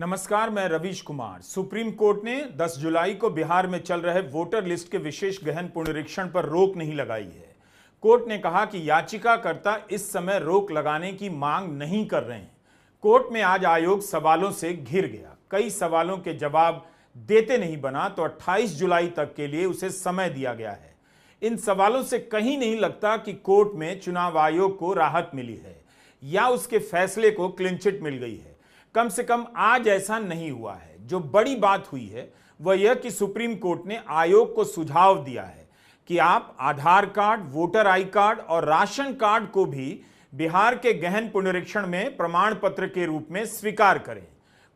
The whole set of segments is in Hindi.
नमस्कार, मैं रवीश कुमार। सुप्रीम कोर्ट ने 10 जुलाई को बिहार में चल रहे वोटर लिस्ट के विशेष गहन पुनरीक्षण पर रोक नहीं लगाई है। कोर्ट ने कहा कि याचिकाकर्ता इस समय रोक लगाने की मांग नहीं कर रहे हैं। कोर्ट में आज आयोग सवालों से घिर गया। कई सवालों के जवाब देते नहीं बना तो 28 जुलाई तक के लिए उसे समय दिया गया है। इन सवालों से कहीं नहीं लगता कि कोर्ट में चुनाव आयोग को राहत मिली है या उसके फैसले को क्लीन चिट मिल गई है। कम से कम आज ऐसा नहीं हुआ है। जो बड़ी बात हुई है वह यह कि सुप्रीम कोर्ट ने आयोग को सुझाव दिया है कि आप आधार कार्ड, वोटर आई कार्ड और राशन कार्ड को भी बिहार के गहन पुनरीक्षण में प्रमाण पत्र के रूप में स्वीकार करें।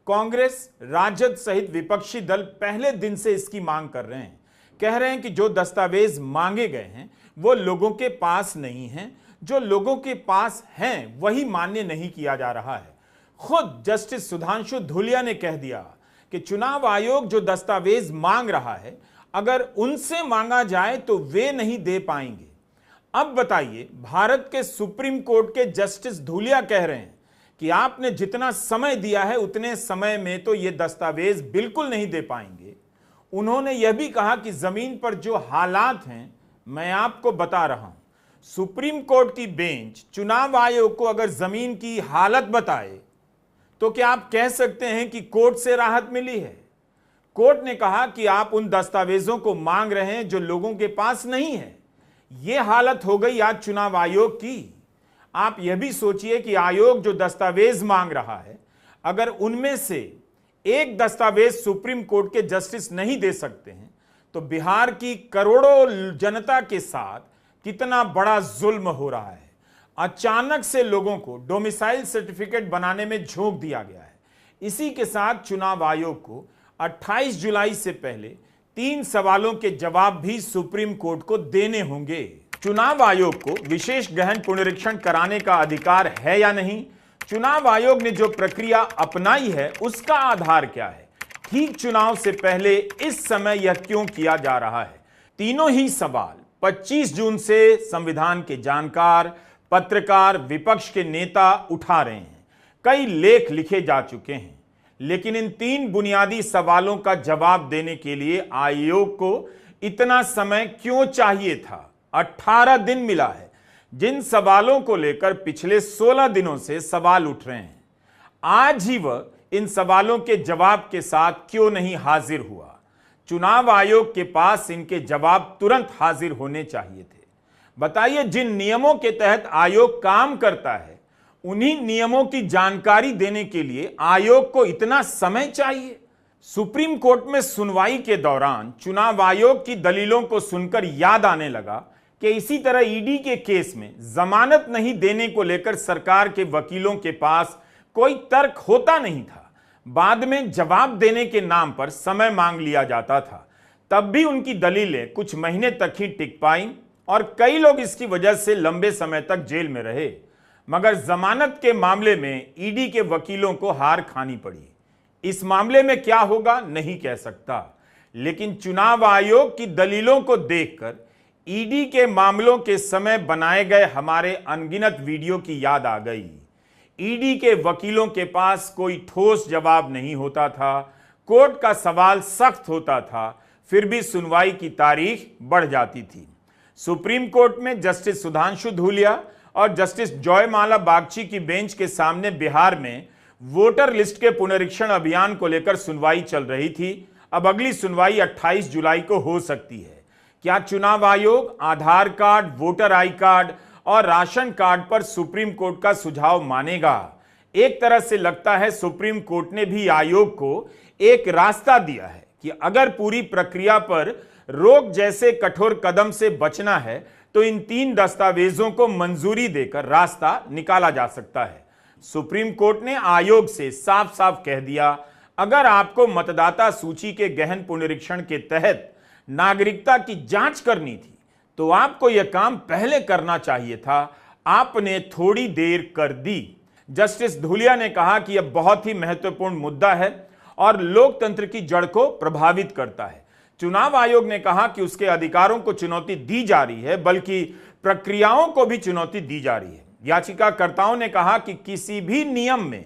कांग्रेस, राजद सहित विपक्षी दल पहले दिन से इसकी मांग कर रहे हैं। कह रहे हैं कि जो दस्तावेज मांगे गए हैं वो लोगों के पास नहीं हैं, जो लोगों के पास हैं वही मान्य नहीं किया जा रहा है। खुद जस्टिस सुधांशु धूलिया ने कह दिया कि चुनाव आयोग जो दस्तावेज मांग रहा है अगर उनसे मांगा जाए तो वे नहीं दे पाएंगे। अब बताइए, भारत के सुप्रीम कोर्ट के जस्टिस धूलिया कह रहे हैं कि आपने जितना समय दिया है उतने समय में तो ये दस्तावेज बिल्कुल नहीं दे पाएंगे। उन्होंने यह भी कहा कि जमीन पर जो हालात हैं मैं आपको बता रहा हूं। सुप्रीम कोर्ट की बेंच चुनाव आयोग को अगर जमीन की हालत बताए तो क्या आप कह सकते हैं कि कोर्ट से राहत मिली है? कोर्ट ने कहा कि आप उन दस्तावेजों को मांग रहे हैं जो लोगों के पास नहीं है। यह हालत हो गई आज चुनाव आयोग की। आप यह भी सोचिए कि आयोग जो दस्तावेज मांग रहा है अगर उनमें से एक दस्तावेज सुप्रीम कोर्ट के जस्टिस नहीं दे सकते हैं तो बिहार की करोड़ों जनता के साथ कितना बड़ा जुल्म हो रहा है। अचानक से लोगों को डोमिसाइल सर्टिफिकेट बनाने में झोंक दिया गया है। इसी के साथ चुनाव आयोग को 28 जुलाई से पहले 3 सवालों के जवाब भी सुप्रीम कोर्ट को देने होंगे। चुनाव आयोग को विशेष गहन पुनरीक्षण कराने का अधिकार है या नहीं? चुनाव आयोग ने जो प्रक्रिया अपनाई है उसका आधार क्या है? ठीक चुनाव से पहले इस समय यह क्यों किया जा रहा है? तीनों ही सवाल 25 जून से संविधान के जानकार, पत्रकार, विपक्ष के नेता उठा रहे हैं। कई लेख लिखे जा चुके हैं, लेकिन इन 3 बुनियादी सवालों का जवाब देने के लिए आयोग को इतना समय क्यों चाहिए था? 18 दिन मिला है। जिन सवालों को लेकर पिछले 16 दिनों से सवाल उठ रहे हैं, आज ही वह इन सवालों के जवाब के साथ क्यों नहीं हाजिर हुआ? चुनाव आयोग के पास इनके जवाब तुरंत हाजिर होने चाहिए थे। बताइए, जिन नियमों के तहत आयोग काम करता है उन्हीं नियमों की जानकारी देने के लिए आयोग को इतना समय चाहिए? सुप्रीम कोर्ट में सुनवाई के दौरान चुनाव आयोग की दलीलों को सुनकर याद आने लगा कि इसी तरह ईडी के केस में जमानत नहीं देने को लेकर सरकार के वकीलों के पास कोई तर्क होता नहीं था। बाद में जवाब देने के नाम पर समय मांग लिया जाता था। तब भी उनकी दलीलें कुछ महीने तक ही टिक पाई और कई लोग इसकी वजह से लंबे समय तक जेल में रहे। मगर जमानत के मामले में ईडी के वकीलों को हार खानी पड़ी। इस मामले में क्या होगा नहीं कह सकता, लेकिन चुनाव आयोग की दलीलों को देखकर ईडी के मामलों के समय बनाए गए हमारे अनगिनत वीडियो की याद आ गई। ईडी के वकीलों के पास कोई ठोस जवाब नहीं होता था, कोर्ट का सवाल सख्त होता था, फिर भी सुनवाई की तारीख बढ़ जाती थी। सुप्रीम कोर्ट में जस्टिस सुधांशु धूलिया और जस्टिस जॉयमाला बागची की बेंच के सामने बिहार में वोटर लिस्ट के पुनरीक्षण अभियान को लेकर सुनवाई चल रही थी। अब अगली सुनवाई 28 जुलाई को हो सकती है। क्या चुनाव आयोग आधार कार्ड, वोटर आई कार्ड और राशन कार्ड पर सुप्रीम कोर्ट का सुझाव मानेगा? एक तरह से लगता है सुप्रीम कोर्ट ने भी आयोग को एक रास्ता दिया है कि अगर पूरी प्रक्रिया पर रोक जैसे कठोर कदम से बचना है तो इन 3 दस्तावेजों को मंजूरी देकर रास्ता निकाला जा सकता है। सुप्रीम कोर्ट ने आयोग से साफ साफ कह दिया, अगर आपको मतदाता सूची के गहन पुनरीक्षण के तहत नागरिकता की जांच करनी थी तो आपको यह काम पहले करना चाहिए था, आपने थोड़ी देर कर दी। जस्टिस धूलिया ने कहा कि यह बहुत ही महत्वपूर्ण मुद्दा है और लोकतंत्र की जड़ को प्रभावित करता है। चुनाव आयोग ने कहा कि उसके अधिकारों को चुनौती दी जा रही है, बल्कि प्रक्रियाओं को भी चुनौती दी जा रही है। याचिकाकर्ताओं ने कहा कि किसी भी नियम में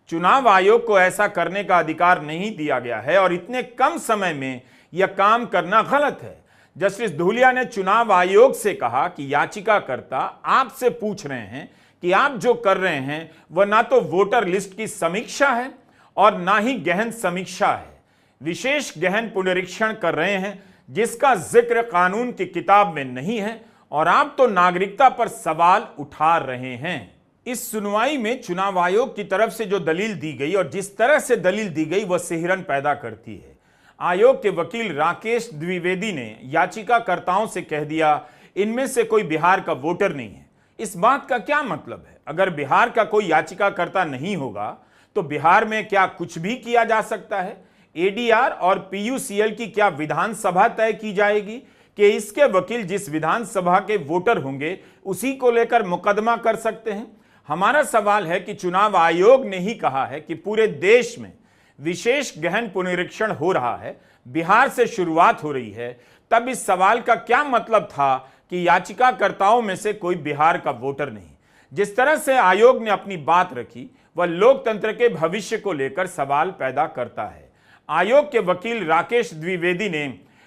चुनाव आयोग को ऐसा करने का अधिकार नहीं दिया गया है और इतने कम समय में यह काम करना गलत है। जस्टिस धूलिया ने चुनाव आयोग से कहा कि याचिकाकर्ता आपसे पूछ रहे हैं कि आप जो कर रहे हैं वह ना तो वोटर लिस्ट की समीक्षा है और ना ही गहन समीक्षा है, विशेष गहन पुनरीक्षण कर रहे हैं जिसका जिक्र कानून की किताब में नहीं है और आप तो नागरिकता पर सवाल उठा रहे हैं। इस सुनवाई में चुनाव आयोग की तरफ से जो दलील दी गई और जिस तरह से दलील दी गई वह सिहरन पैदा करती है। आयोग के वकील राकेश द्विवेदी ने याचिकाकर्ताओं से कह दिया इनमें से कोई बिहार का वोटर नहीं है। इस बात का क्या मतलब है? अगर बिहार का कोई याचिकाकर्ता नहीं होगा तो बिहार में क्या कुछ भी किया जा सकता है? एडीआर और पीयूसीएल की क्या विधानसभा तय की जाएगी कि इसके वकील जिस विधानसभा के वोटर होंगे उसी को लेकर मुकदमा कर सकते हैं? हमारा सवाल है कि चुनाव आयोग ने ही कहा है कि पूरे देश में विशेष गहन पुनरीक्षण हो रहा है, बिहार से शुरुआत हो रही है, तब इस सवाल का क्या मतलब था कि याचिकाकर्ताओं में से कोई बिहार का वोटर नहीं? जिस तरह से आयोग ने अपनी बात रखी वह लोकतंत्र के भविष्य को लेकर सवाल पैदा करता है। आयोग के वकील राकेश द्विवेदी ने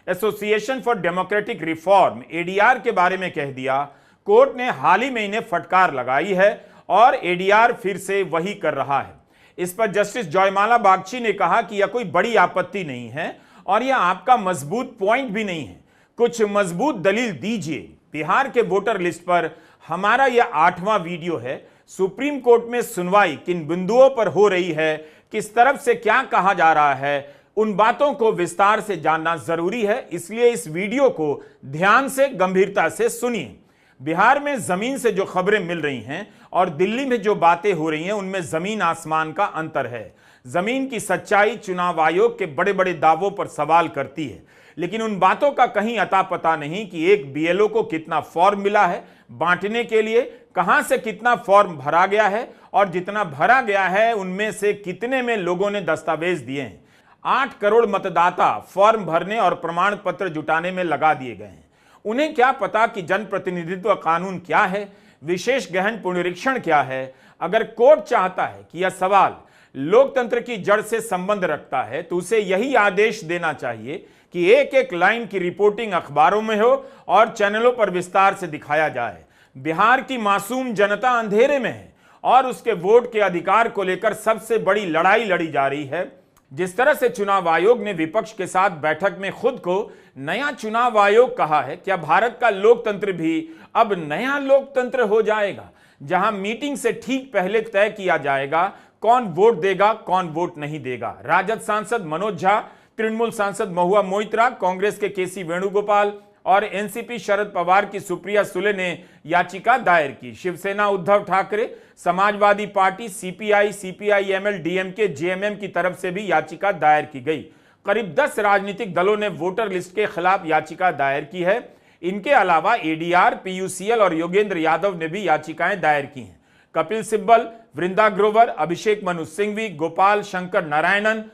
association for democratic reform ADR के बारे में कह दिया कोर्ट ने हाल ही में इन्हें फटकार लगाई है और एडीआर फिर से वही कर रहा है। इस पर जस्टिस जयमाला बागची ने कहा कि यह कोई बड़ी आपत्ति नहीं है और यह आपका मजबूत पॉइंट भी नहीं है, कुछ मजबूत दलील दीजिए। बिहार के वोटर लिस्ट पर हमारा यह 8वां वीडियो है। सुप्रीम कोर्ट में सुनवाई किन बिंदुओं पर हो रही है, किस तरफ से क्या कहा जा रहा है, उन बातों को विस्तार से जानना जरूरी है, इसलिए इस वीडियो को ध्यान से गंभीरता से सुनिए। बिहार में जमीन से जो खबरें मिल रही हैं और दिल्ली में जो बातें हो रही हैं उनमें जमीन आसमान का अंतर है। जमीन की सच्चाई चुनाव आयोग के बड़े बड़े दावों पर सवाल करती है, लेकिन उन बातों का कहीं अता पता नहीं कि एक बीएलओ को कितना फॉर्म मिला है बांटने के लिए, कहां से कितना फॉर्म भरा गया है और जितना भरा गया है उनमें से कितने में लोगों ने दस्तावेज दिए हैं। 8 करोड़ मतदाता फॉर्म भरने और प्रमाण पत्र जुटाने में लगा दिए गए हैं। उन्हें क्या पता कि जनप्रतिनिधित्व कानून क्या है, विशेष गहन पुनरीक्षण क्या है? अगर कोर्ट चाहता है कि यह सवाल लोकतंत्र की जड़ से संबंध रखता है तो उसे यही आदेश देना चाहिए कि एक एक लाइन की रिपोर्टिंग अखबारों में हो और चैनलों पर विस्तार से दिखाया जाए। बिहार की मासूम जनता अंधेरे में है और उसके वोट के अधिकार को लेकर सबसे बड़ी लड़ाई लड़ी जा रही है। जिस तरह से चुनाव आयोग ने विपक्ष के साथ बैठक में खुद को नया चुनाव आयोग कहा है, क्या भारत का लोकतंत्र भी अब नया लोकतंत्र हो जाएगा, जहां मीटिंग से ठीक पहले तय किया जाएगा कौन वोट देगा कौन वोट नहीं देगा? राजद सांसद मनोज झा, तृणमूल सांसद महुआ मोइत्रा, कांग्रेस के केसी वेणुगोपाल और एनसीपी शरद पवार की सुप्रिया सुले ने याचिका दायर की। Shiv Sena Uddhav Thackeray, Samajwadi party, CPI, CPI ML, DMK, JMM की तरफ से भी याचिका दायर की गई। करीब 10 राजनीतिक दलों ने वोटर लिस्ट के खिलाफ याचिका दायर की है। इनके अलावा एडीआर, पीयूसीएल और योगेंद्र यादव ने भी याचिकाएं दायर की हैं। कपिल सिब्बल, वृंदा ग्रोवर, अभिषेक मनु सिंघवी, गोपाल शंकर नारायणन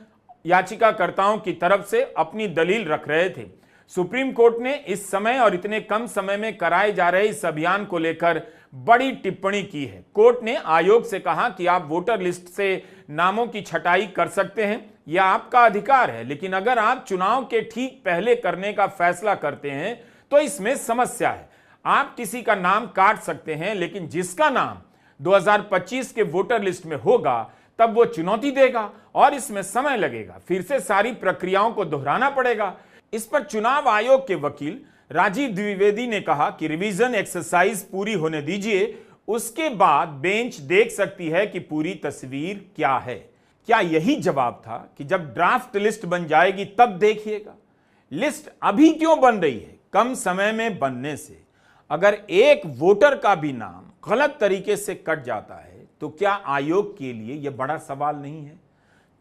याचिकाकर्ताओं की तरफ से अपनी दलील रख रहे थे। सुप्रीम कोर्ट ने इस समय और इतने कम समय में कराए जा रहे इस अभियान को लेकर बड़ी टिप्पणी की है। कोर्ट ने आयोग से कहा कि आप वोटर लिस्ट से नामों की छटाई कर सकते हैं, यह आपका अधिकार है, लेकिन अगर आप चुनाव के ठीक पहले करने का फैसला करते हैं तो इसमें समस्या है। आप किसी का नाम काट सकते हैं, लेकिन जिसका नाम 2025 के वोटर लिस्ट में होगा तब वो चुनौती देगा और इसमें समय लगेगा, फिर से सारी प्रक्रियाओं को दोहराना पड़ेगा। इस पर चुनाव आयोग के वकील राजीव द्विवेदी ने कहा कि रिवीजन एक्सरसाइज पूरी होने दीजिए, उसके बाद बेंच देख सकती है कि पूरी तस्वीर क्या है। क्या यही जवाब था कि जब ड्राफ्ट लिस्ट बन जाएगी तब देखिएगा? लिस्ट अभी क्यों बन रही है? कम समय में बनने से अगर एक वोटर का भी नाम गलत तरीके से कट जाता है तो क्या आयोग के लिए यह बड़ा सवाल नहीं है?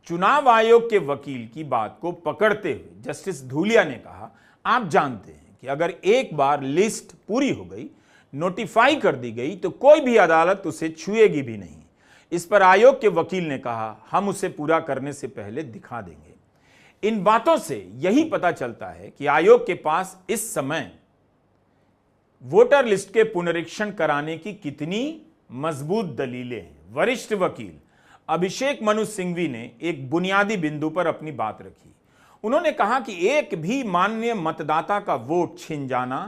चुनाव आयोग के वकील की बात को पकड़ते हुए जस्टिस धूलिया ने कहा, आप जानते हैं कि अगर एक बार लिस्ट पूरी हो गई, नोटिफाई कर दी गई, तो कोई भी अदालत उसे छुएगी भी नहीं। इस पर आयोग के वकील ने कहा, हम उसे पूरा करने से पहले दिखा देंगे। इन बातों से यही पता चलता है कि आयोग के पास इस समय वोटर लिस्ट के पुनरीक्षण कराने की कितनी मजबूत दलीलें हैं। वरिष्ठ वकील अभिषेक मनु सिंघवी ने एक बुनियादी बिंदु पर अपनी बात रखी। उन्होंने कहा कि एक भी माननीय मतदाता का वोट छिन जाना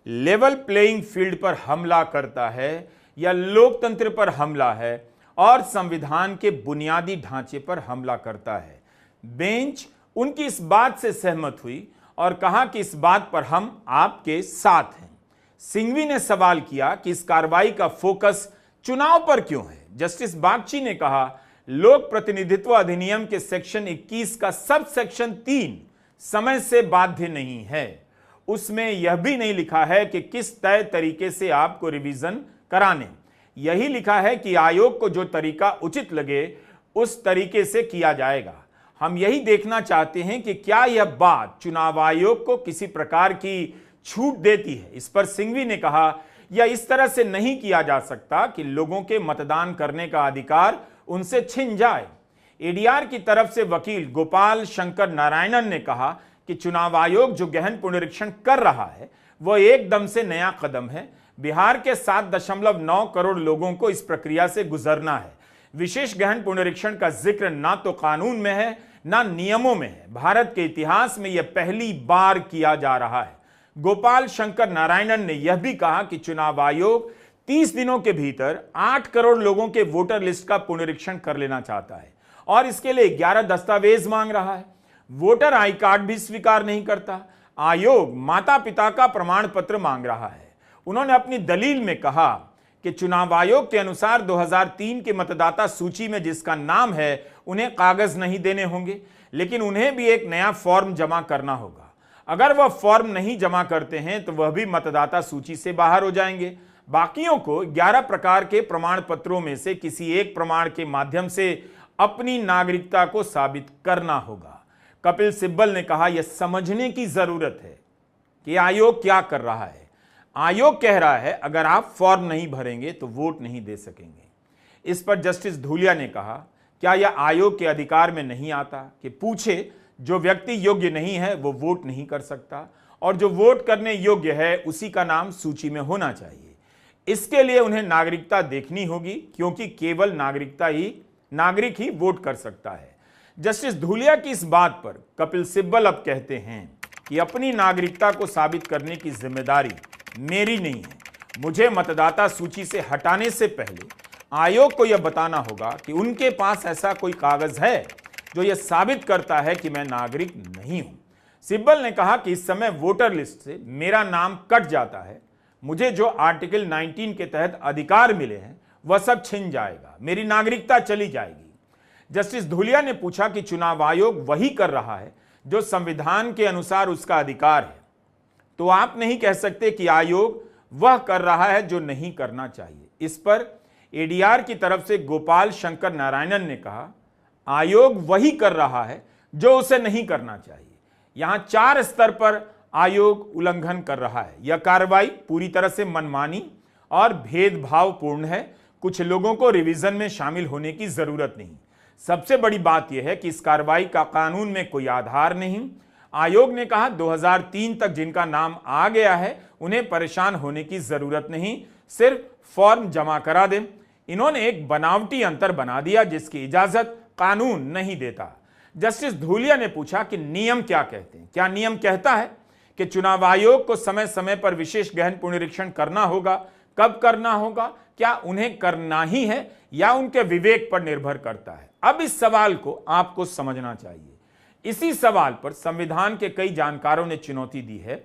लेवल प्लेइंग फील्ड पर हमला करता है या लोकतंत्र पर हमला है और संविधान के बुनियादी ढांचे पर हमला करता है। बेंच उनकी इस बात से सहमत हुई और कहा कि इस बात पर हम आपके साथ हैं। सिंघवी ने सवाल किया कि इस कार्रवाई का फोकस चुनाव पर क्यों है। जस्टिस बागची ने कहा, लोक प्रतिनिधित्व अधिनियम के सेक्शन 21 का सब सेक्शन 3 समय से बाध्य नहीं है। उसमें यह भी नहीं लिखा है कि किस तय तरीके से आपको रिवीजन कराने। यही लिखा है कि आयोग को जो तरीका उचित लगे उस तरीके से किया जाएगा। हम यही देखना चाहते हैं कि क्या यह बात चुनाव आयोग को किसी प्रकार की छूट देती है। इस पर सिंघवी ने कहा, यह इस तरह से नहीं किया जा सकता कि लोगों के मतदान करने का अधिकार उनसे छिन जाए। एडीआर की तरफ से वकील गोपाल शंकर नारायणन ने कहा कि चुनाव आयोग जो गहन पुनरीक्षण कर रहा है वह एकदम से नया कदम है। बिहार के 7.9 करोड़ लोगों को इस प्रक्रिया से गुजरना है। विशेष गहन पुनरीक्षण का जिक्र ना तो कानून में है ना नियमों में है। भारत के इतिहास में यह पहली बार किया जा रहा है। गोपाल शंकर नारायणन ने यह भी कहा कि चुनाव आयोग 30 दिनों के भीतर 8 करोड़ लोगों के वोटर लिस्ट का पुनरीक्षण कर लेना चाहता है और इसके लिए 11 दस्तावेज मांग रहा है। वोटर आई कार्ड भी स्वीकार नहीं करता। आयोग माता पिता का प्रमाण पत्र मांग रहा है। उन्होंने अपनी दलील में कहा कि चुनाव आयोग के अनुसार 2003 के मतदाता सूची में जिसका नाम है उन्हें कागज नहीं देने होंगे, लेकिन उन्हें भी एक नया फॉर्म जमा करना होगा। अगर वह फॉर्म नहीं जमा करते हैं तो वह भी मतदाता सूची से बाहर हो जाएंगे। बाकियों को 11 प्रकार के प्रमाण पत्रों में से किसी एक प्रमाण के माध्यम से अपनी नागरिकता को साबित करना होगा। कपिल सिब्बल ने कहा, यह समझने की जरूरत है कि आयोग क्या कर रहा है। आयोग कह रहा है अगर आप फॉर्म नहीं भरेंगे तो वोट नहीं दे सकेंगे। इस पर जस्टिस धूलिया ने कहा, क्या यह आयोग के अधिकार में नहीं आता कि पूछे जो व्यक्ति योग्य नहीं है वो वोट नहीं कर सकता और जो वोट करने योग्य है उसी का नाम सूची में होना चाहिए। इसके लिए उन्हें नागरिकता देखनी होगी क्योंकि केवल नागरिक ही वोट कर सकता है। जस्टिस धूलिया की इस बात पर कपिल सिब्बल अब कहते हैं कि अपनी नागरिकता को साबित करने की जिम्मेदारी मेरी नहीं है। मुझे मतदाता सूची से हटाने से पहले आयोग को यह बताना होगा कि उनके पास ऐसा कोई कागज है जो यह साबित करता है कि मैं नागरिक नहीं हूं। सिब्बल ने कहा कि इस समय वोटर लिस्ट से मेरा नाम कट जाता है। मुझे जो आर्टिकल 19 के तहत अधिकार मिले हैं वह सब छिन जाएगा, मेरी नागरिकता चली जाएगी। जस्टिस धूलिया ने पूछा कि चुनाव आयोग वही कर रहा है जो संविधान के अनुसार उसका अधिकार है, तो आप नहीं कह सकते कि आयोग वह कर रहा है जो नहीं करना चाहिए। इस पर एडीआर की तरफ से गोपाल शंकर नारायणन ने कहा, आयोग वही कर रहा है जो उसे नहीं करना चाहिए। यहां 4 स्तर पर आयोग उल्लंघन कर रहा है। यह कार्रवाई पूरी तरह से मनमानी और भेदभावपूर्ण है। कुछ लोगों को रिवीजन में शामिल होने की जरूरत नहीं। सबसे बड़ी बात यह है कि इस कार्रवाई का कानून में कोई आधार नहीं। आयोग ने कहा 2003 तक जिनका नाम आ गया है उन्हें परेशान होने की जरूरत नहीं, सिर्फ फॉर्म जमा करा दें। इन्होंने एक बनावटी अंतर बना दिया जिसकी इजाजत कानून नहीं देता। जस्टिस धूलिया ने पूछा कि नियम क्या कहते हैं। क्या नियम कहता है कि चुनाव आयोग को समय समय पर विशेष गहन पुनरीक्षण करना होगा? कब करना होगा? क्या उन्हें करना ही है या उनके विवेक पर निर्भर करता है? अब इस सवाल को आपको समझना चाहिए। इसी सवाल पर संविधान के कई जानकारों ने चुनौती दी है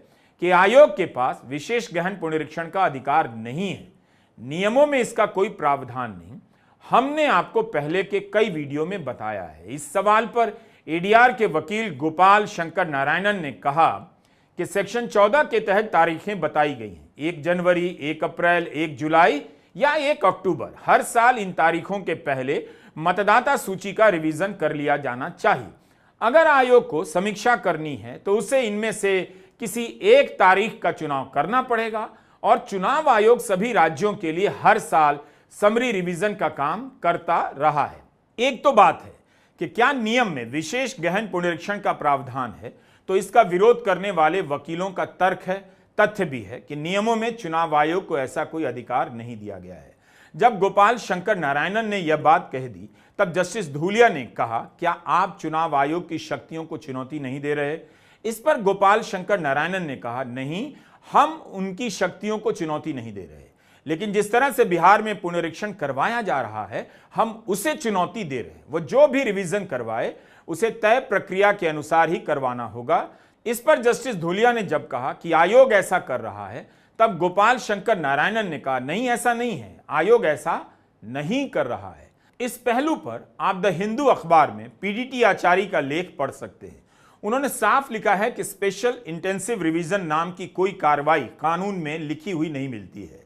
कि आयोग के पास विशेष गहन पुनरीक्षण का अधिकार नहीं है। नियमों में इसका कोई प्रावधान नहीं। हमने आपको पहले के कई वीडियो में बताया है। इस सवाल पर एडीआर के वकील गोपाल शंकर नारायणन ने कहा कि सेक्शन 14 के तहत तारीखें बताई गई हैं, 1 जनवरी, 1 अप्रैल, 1 जुलाई या 1 अक्टूबर। हर साल इन तारीखों के पहले मतदाता सूची का रिवीजन कर लिया जाना चाहिए। अगर आयोग को समीक्षा करनी है तो उसे इनमें से किसी एक तारीख का चुनाव करना पड़ेगा और चुनाव आयोग सभी राज्यों के लिए हर साल समरी रिवीजन का काम करता रहा है। एक तो बात है कि क्या नियम में विशेष गहन पुनरीक्षण का प्रावधान है, तो इसका विरोध करने वाले वकीलों का तर्क है। तथ्य भी है कि नियमों में चुनाव आयोग को ऐसा कोई अधिकार नहीं दिया गया है। जब गोपाल शंकर नारायणन ने यह बात कह दी तब जस्टिस धूलिया ने कहा, क्या आप चुनाव आयोग की शक्तियों को चुनौती नहीं दे रहे? इस पर गोपाल शंकर नारायणन ने कहा, नहीं, हम उनकी शक्तियों को चुनौती नहीं दे रहे, लेकिन जिस तरह से बिहार में पुनरीक्षण करवाया जा रहा है हम उसे चुनौती दे रहे हैं। वो जो भी रिवीजन करवाए उसे तय प्रक्रिया के अनुसार ही करवाना होगा। इस पर जस्टिस धूलिया ने जब कहा कि आयोग ऐसा कर रहा है, तब गोपाल शंकर नारायणन ने कहा, नहीं, ऐसा नहीं है, आयोग ऐसा नहीं कर रहा है। इस पहलू पर आप द हिंदू अखबार में पीडीटी आचार्य का लेख पढ़ सकते हैं। उन्होंने साफ लिखा है कि स्पेशल इंटेंसिव रिवीजन नाम की कोई कार्रवाई कानून में लिखी हुई नहीं मिलती है।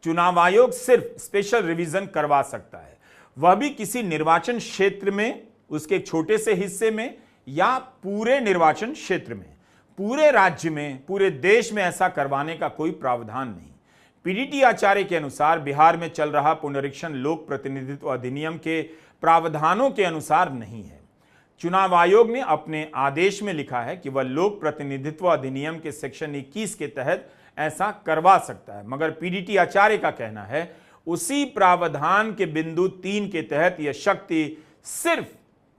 चुनाव आयोग सिर्फ स्पेशल रिवीजन करवा सकता है, वह भी किसी निर्वाचन क्षेत्र में, उसके छोटे से हिस्से में, या पूरे निर्वाचन क्षेत्र में। पूरे राज्य में, पूरे देश में ऐसा करवाने का कोई प्रावधान नहीं। पीडीटी आचार्य के अनुसार बिहार में चल रहा पुनरीक्षण लोक प्रतिनिधित्व अधिनियम के प्रावधानों के अनुसार नहीं है। चुनाव आयोग ने अपने आदेश में लिखा है कि वह लोक प्रतिनिधित्व अधिनियम के सेक्शन 21 के तहत ऐसा करवा सकता है, मगर पीडीटी आचार्य का कहना है उसी प्रावधान के बिंदु 3 के तहत यह शक्ति सिर्फ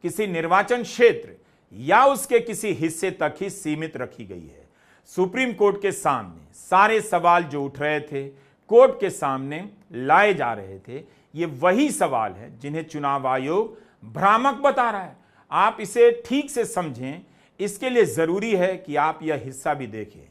किसी निर्वाचन क्षेत्र या उसके किसी हिस्से तक ही सीमित रखी गई है। सुप्रीम कोर्ट के सामने सारे सवाल जो उठ रहे थे, कोर्ट के सामने लाए जा रहे थे, ये वही सवाल है जिन्हें चुनाव आयोग भ्रामक बता रहा है। आप इसे ठीक से समझें, इसके लिए जरूरी है कि आप यह हिस्सा भी देखें।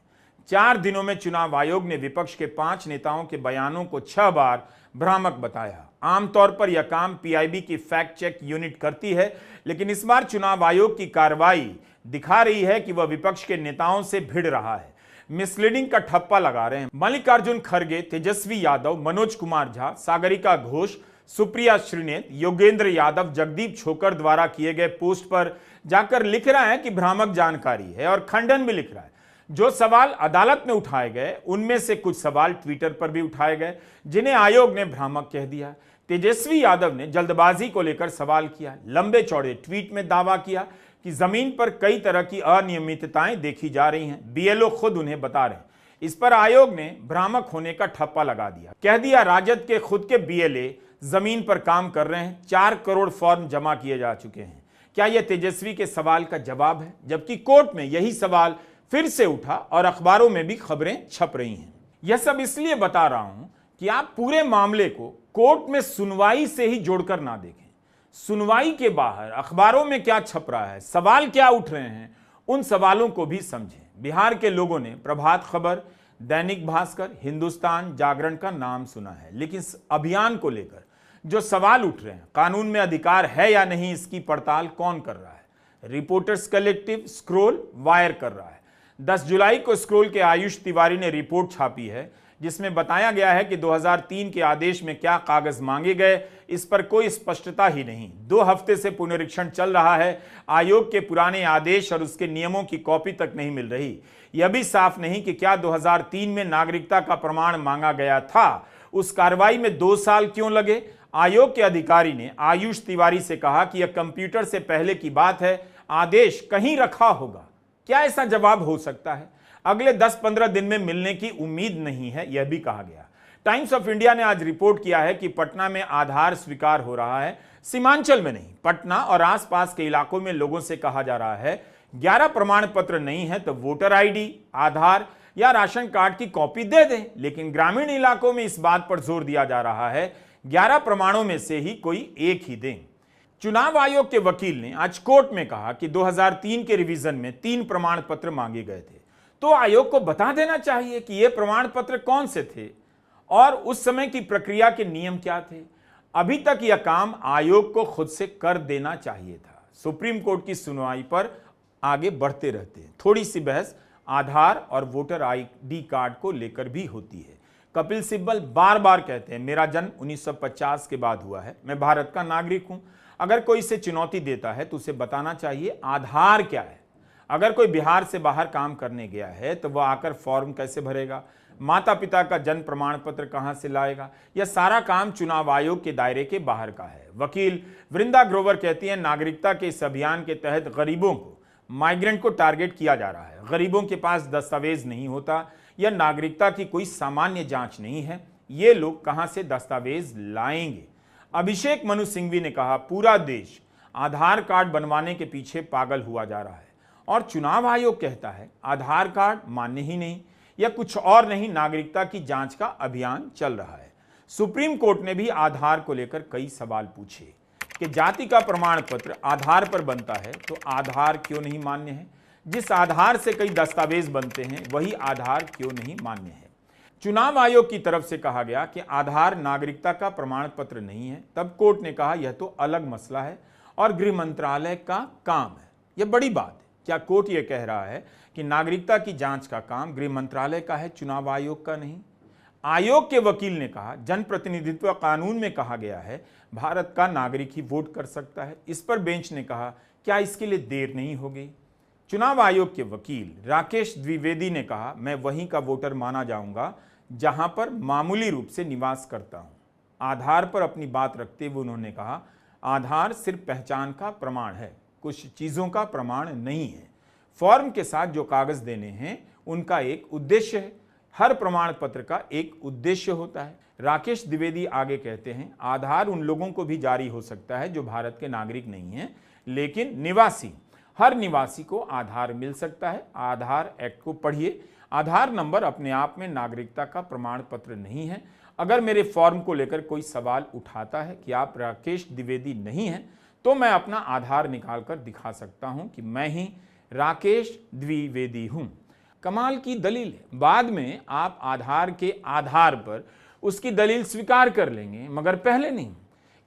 4 दिनों में चुनाव आयोग ने विपक्ष के 5 नेताओं के बयानों को 6 बार भ्रामक बताया। आमतौर पर यह काम पीआईबी की फैक्ट चेक यूनिट करती है, लेकिन इस बार चुनाव आयोग की कार्रवाई दिखा रही है कि वह विपक्ष के नेताओं से भिड़ रहा है, मिसलीडिंग का ठप्पा लगा रहे हैं। मल्लिकार्जुन खड़गे, तेजस्वी यादव, मनोज कुमार झा, सागरिका घोष, सुप्रिया श्रीनेत, योगेंद्र यादव, जगदीप छोकर द्वारा किए गए पोस्ट पर जाकर लिख रहा है कि भ्रामक जानकारी है, और खंडन भी लिख रहा है। जो सवाल अदालत में उठाए गए उनमें से कुछ सवाल ट्विटर पर भी उठाए गए, जिन्हें आयोग ने भ्रामक कह दिया। तेजस्वी यादव ने जल्दबाजी को लेकर सवाल किया, लंबे चौड़े ट्वीट में दावा किया कि जमीन पर कई तरह की अनियमितताएं देखी जा रही हैं, बीएलओ खुद उन्हें बता रहे हैं। इस पर आयोग ने भ्रामक होने का ठप्पा लगा दिया, कह दिया राजद के खुद के बीएलए जमीन पर काम कर रहे हैं, 4 करोड़ फॉर्म जमा किए जा चुके हैं। क्या यह तेजस्वी के सवाल का जवाब है? जबकि कोर्ट में यही सवाल फिर से उठा और अखबारों में भी खबरें छप रही हैं। यह सब इसलिए बता रहा हूं कि आप पूरे मामले को कोर्ट में सुनवाई से ही जोड़कर ना देखें। सुनवाई के बाहर अखबारों में क्या छप रहा है, सवाल क्या उठ रहे हैं, उन सवालों को भी समझें। बिहार के लोगों ने प्रभात खबर, दैनिक भास्कर, हिंदुस्तान जागरण का नाम सुना है, लेकिन इस अभियान को लेकर जो सवाल उठ रहे हैं, कानून में अधिकार है या नहीं, इसकी पड़ताल कौन कर रहा है? रिपोर्टर्स कलेक्टिव स्क्रोल वायर कर रहा है। 10 जुलाई को स्क्रोल के आयुष तिवारी ने रिपोर्ट छापी है, जिसमें बताया गया है कि 2003 के आदेश में क्या कागज मांगे गए, इस पर कोई स्पष्टता ही नहीं। 2 हफ्ते से पुनरीक्षण चल रहा है, आयोग के पुराने आदेश और उसके नियमों की कॉपी तक नहीं मिल रही। यह भी साफ नहीं कि क्या 2003 में नागरिकता का प्रमाण मांगा गया था, उस कार्रवाई में 2 साल क्यों लगे? आयोग के अधिकारी ने आयुष तिवारी से कहा कि यह कंप्यूटर से पहले की बात है, आदेश कहीं रखा होगा। क्या ऐसा जवाब हो सकता है? अगले 10-15 दिन में मिलने की उम्मीद नहीं है, यह भी कहा गया। टाइम्स ऑफ इंडिया ने आज रिपोर्ट किया है कि पटना में आधार स्वीकार हो रहा है, सीमांचल में नहीं। पटना और आसपास के इलाकों में लोगों से कहा जा रहा है 11 प्रमाण पत्र नहीं है तो वोटर आईडी, आधार या राशन कार्ड की कॉपी दे दें, लेकिन ग्रामीण इलाकों में इस बात पर जोर दिया जा रहा है 11 प्रमाणों में से ही कोई एक ही दें। चुनाव आयोग के वकील ने आज कोर्ट में कहा कि 2003 के रिवीजन में 3 प्रमाण पत्र मांगे गए थे, तो आयोग को बता देना चाहिए कि ये प्रमाण पत्र कौन से थे और उस समय की प्रक्रिया के नियम क्या थे। अभी तक यह काम आयोग को खुद से कर देना चाहिए था। सुप्रीम कोर्ट की सुनवाई पर आगे बढ़ते रहते हैं। थोड़ी सी बहस आधार और वोटर आईडी कार्ड को लेकर भी होती है। कपिल सिब्बल बार बार कहते हैं मेरा जन्म 1950 के बाद हुआ है, मैं भारत का नागरिक हूं। अगर कोई इसे चुनौती देता है तो उसे बताना चाहिए आधार क्या है। अगर कोई बिहार से बाहर काम करने गया है तो वह आकर फॉर्म कैसे भरेगा, माता पिता का जन्म प्रमाण पत्र कहां से लाएगा? यह सारा काम चुनाव आयोग के दायरे के बाहर का है। वकील वृंदा ग्रोवर कहती है नागरिकता के इस अभियान के तहत गरीबों को, माइग्रेंट को टारगेट किया जा रहा है। गरीबों के पास दस्तावेज नहीं होता, यह नागरिकता की कोई सामान्य जांच नहीं है, ये लोग कहां से दस्तावेज लाएंगे? अभिषेक मनु सिंघवी ने कहा, पूरा देश आधार कार्ड बनवाने के पीछे पागल हुआ जा रहा है और चुनाव आयोग कहता है आधार कार्ड मान्य ही नहीं या कुछ और नहीं, नागरिकता की जांच का अभियान चल रहा है। सुप्रीम कोर्ट ने भी आधार को लेकर कई सवाल पूछे कि जाति का प्रमाण पत्र आधार पर बनता है तो आधार क्यों नहीं मान्य है, जिस आधार से कई दस्तावेज बनते हैं वही आधार क्यों नहीं मान्य है। चुनाव आयोग की तरफ से कहा गया कि आधार नागरिकता का प्रमाण पत्र नहीं है, तब कोर्ट ने कहा यह तो अलग मसला है और गृह मंत्रालय का काम है। यह बड़ी बात है। क्या कोर्ट यह कह रहा है कि नागरिकता की जांच का काम गृह मंत्रालय का है, चुनाव आयोग का नहीं? आयोग के वकील ने कहा जनप्रतिनिधित्व कानून में कहा गया है भारत का नागरिक ही वोट कर सकता है। इस पर बेंच ने कहा क्या इसके लिए देर नहीं हो गई? चुनाव आयोग के वकील राकेश द्विवेदी ने कहा मैं वहीं का वोटर माना जाऊंगा जहां पर मामूली रूप से निवास करता हूं। आधार पर अपनी बात रखते हुए उन्होंने कहा आधार सिर्फ पहचान का प्रमाण है, कुछ चीजों का प्रमाण नहीं है। फॉर्म के साथ जो कागज देने हैं उनका एक उद्देश्य है, हर प्रमाण पत्र का एक उद्देश्य होता है। राकेश द्विवेदी आगे कहते हैं आधार उन लोगों को भी जारी हो सकता है जो भारत के नागरिक नहीं हैं, लेकिन निवासी, हर निवासी को आधार मिल सकता है। आधार एक्ट को पढ़िए, आधार नंबर अपने आप में नागरिकता का प्रमाण पत्र नहीं है। अगर मेरे फॉर्म को लेकर कोई सवाल उठाता है कि आप राकेश द्विवेदी नहीं हैं, तो मैं अपना आधार निकाल कर दिखा सकता हूं कि मैं ही राकेश द्विवेदी हूं। कमाल की दलील है। बाद में आप आधार के आधार पर उसकी दलील स्वीकार कर लेंगे, मगर पहले नहीं।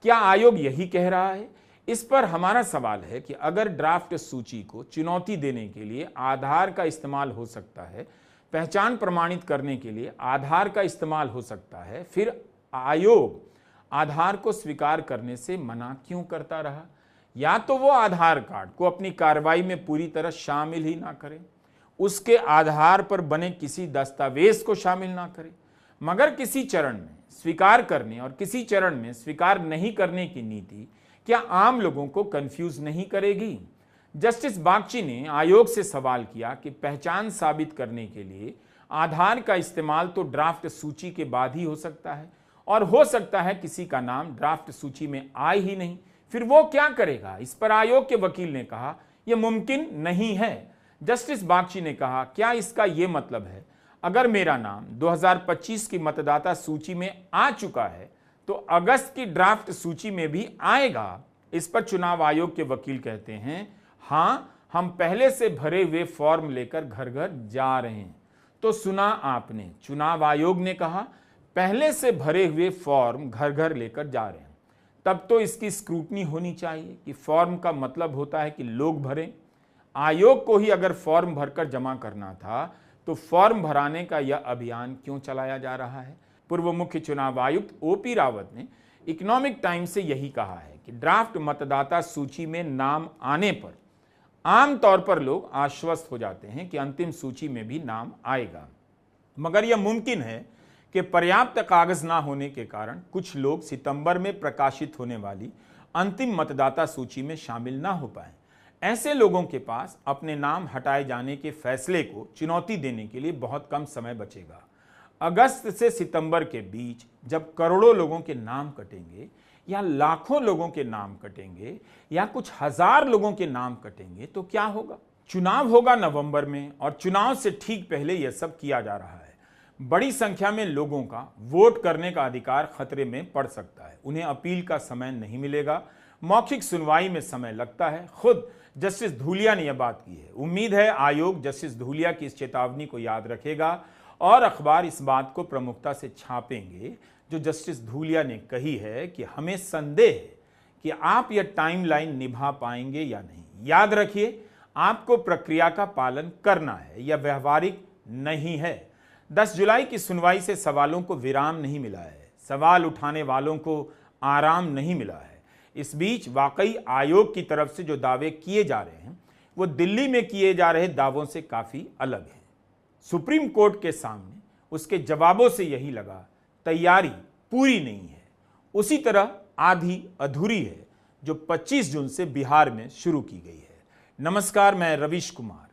क्या आयोग यही कह रहा है? इस पर हमारा सवाल है कि अगर ड्राफ्ट सूची को चुनौती देने के लिए आधार का इस्तेमाल हो सकता है, पहचान प्रमाणित करने के लिए आधार का इस्तेमाल हो सकता है, फिर आयोग आधार को स्वीकार करने से मना क्यों करता रहा? या तो वो आधार कार्ड को अपनी कार्रवाई में पूरी तरह शामिल ही ना करे, उसके आधार पर बने किसी दस्तावेज को शामिल ना करे, मगर किसी चरण में स्वीकार करने और किसी चरण में स्वीकार नहीं करने की नीति क्या आम लोगों को कंफ्यूज नहीं करेगी? जस्टिस बागची ने आयोग से सवाल किया कि पहचान साबित करने के लिए आधार का इस्तेमाल तो ड्राफ्ट सूची के बाद ही हो सकता है और हो सकता है किसी का नाम ड्राफ्ट सूची में आए ही नहीं, फिर वो क्या करेगा? इस पर आयोग के वकील ने कहा यह मुमकिन नहीं है। जस्टिस बागची ने कहा क्या इसका यह मतलब है अगर मेरा नाम 2025 की मतदाता सूची में आ चुका है तो अगस्त की ड्राफ्ट सूची में भी आएगा? इस पर चुनाव आयोग के वकील कहते हैं हां, हम पहले से भरे हुए फॉर्म लेकर घर घर जा रहे हैं। तो सुना आपने, चुनाव आयोग ने कहा पहले से भरे हुए फॉर्म घर घर लेकर जा रहे हैं। तब तो इसकी स्क्रूटनी होनी चाहिए कि फॉर्म का मतलब होता है कि लोग भरें। आयोग को ही अगर फॉर्म भरकर जमा करना था तो फॉर्म भराने का यह अभियान क्यों चलाया जा रहा है? पूर्व मुख्य चुनाव आयुक्त ओपी रावत ने इकोनॉमिक टाइम्स से यही कहा है कि ड्राफ्ट मतदाता सूची में नाम आने पर आमतौर पर लोग आश्वस्त हो जाते हैं कि अंतिम सूची में भी नाम आएगा, मगर यह मुमकिन है कि पर्याप्त कागज ना होने के कारण कुछ लोग सितंबर में प्रकाशित होने वाली अंतिम मतदाता सूची में शामिल ना हो पाए। ऐसे लोगों के पास अपने नाम हटाए जाने के फैसले को चुनौती देने के लिए बहुत कम समय बचेगा। अगस्त से सितंबर के बीच जब करोड़ों लोगों के नाम कटेंगे या लाखों लोगों के नाम कटेंगे या कुछ हजार लोगों के नाम कटेंगे तो क्या होगा? चुनाव होगा नवंबर में और चुनाव से ठीक पहले यह सब किया जा रहा है। बड़ी संख्या में लोगों का वोट करने का अधिकार खतरे में पड़ सकता है। उन्हें अपील का समय नहीं मिलेगा, मौखिक सुनवाई में समय लगता है। खुद जस्टिस धूलिया ने यह बात की है। उम्मीद है आयोग जस्टिस धूलिया की इस चेतावनी को याद रखेगा और अखबार इस बात को प्रमुखता से छापेंगे जो जस्टिस धूलिया ने कही है कि हमें संदेह है कि आप यह टाइमलाइन निभा पाएंगे या नहीं। याद रखिए, आपको प्रक्रिया का पालन करना है, यह व्यवहारिक नहीं है। 10 जुलाई की सुनवाई से सवालों को विराम नहीं मिला है, सवाल उठाने वालों को आराम नहीं मिला है। इस बीच वाकई आयोग की तरफ से जो दावे किए जा रहे हैं वो दिल्ली में किए जा रहे दावों से काफी अलग है। सुप्रीम कोर्ट के सामने उसके जवाबों से यही लगा, तैयारी पूरी नहीं है, उसी तरह आधी अधूरी है जो 25 जून से बिहार में शुरू की गई है। नमस्कार, मैं रवीश कुमार।